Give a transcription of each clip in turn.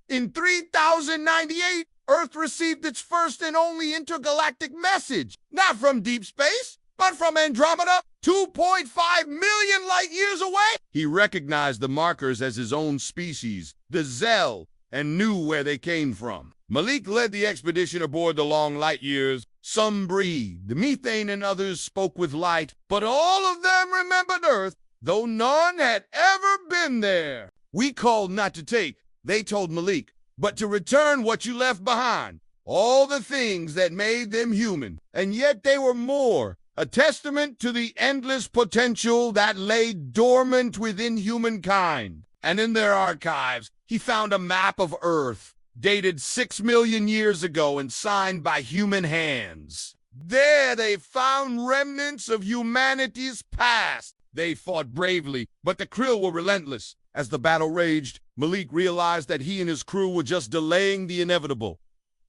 In 3098, Earth received its first and only intergalactic message, not from deep space, but from Andromeda, 2.5 million light years away. He recognized the markers as his own species, the Zell, and knew where they came from. Malik led the expedition aboard the long light years. Some breathed, methane and others spoke with light, but all of them remembered Earth, though none had ever been there. We called not to take, they told Malik, but to return what you left behind, all the things that made them human. And yet they were more, a testament to the endless potential that lay dormant within humankind. And in their archives, he found a map of Earth, dated 6 million years ago and signed by human hands. There they found remnants of humanity's past. They fought bravely, but the Krill were relentless. As the battle raged, Malik realized that he and his crew were just delaying the inevitable.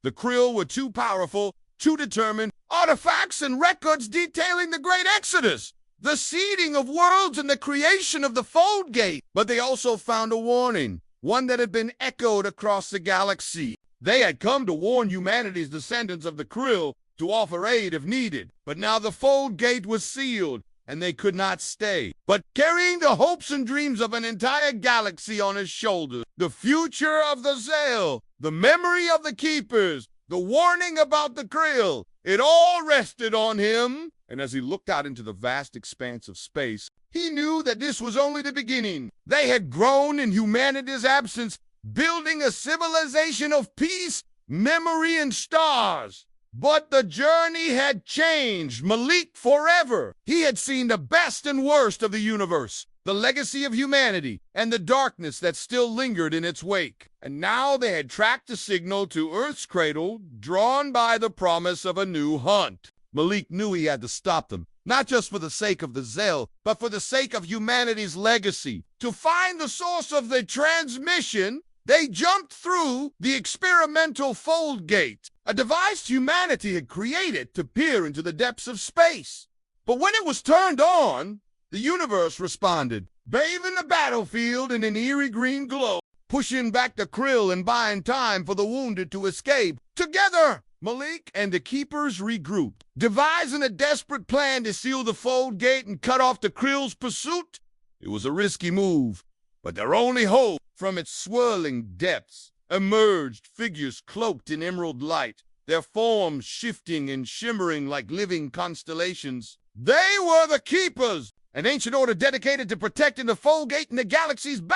The Krill were too powerful, too determined, artifacts and records detailing the Great Exodus, the seeding of worlds and the creation of the Fold Gate. But they also found a warning, one that had been echoed across the galaxy. They had come to warn humanity's descendants of the Krill to offer aid if needed. But now the Fold Gate was sealed, and they could not stay. But carrying the hopes and dreams of an entire galaxy on his shoulders, the future of the Zell, the memory of the Keepers, the warning about the Krill, it all rested on him. And as he looked out into the vast expanse of space, he knew that this was only the beginning. They had grown in humanity's absence, building a civilization of peace, memory, and stars. But the journey had changed Malik forever. He had seen the best and worst of the universe, the legacy of humanity, and the darkness that still lingered in its wake. And now they had tracked a signal to Earth's cradle, drawn by the promise of a new hunt. Malik knew he had to stop them, not just for the sake of the Zell, but for the sake of humanity's legacy. To find the source of the transmission, they jumped through the experimental Fold Gate, a device humanity had created to peer into the depths of space. But when it was turned on, the universe responded, bathing the battlefield in an eerie green glow, pushing back the Krill and buying time for the wounded to escape. Together, Malik and the Keepers regrouped, devising a desperate plan to seal the Fold Gate and cut off the Krill's pursuit. It was a risky move, but their only hope. From its swirling depths emerged figures cloaked in emerald light, their forms shifting and shimmering like living constellations. They were the Keepers, an ancient order dedicated to protecting the Fold Gate and the galaxy's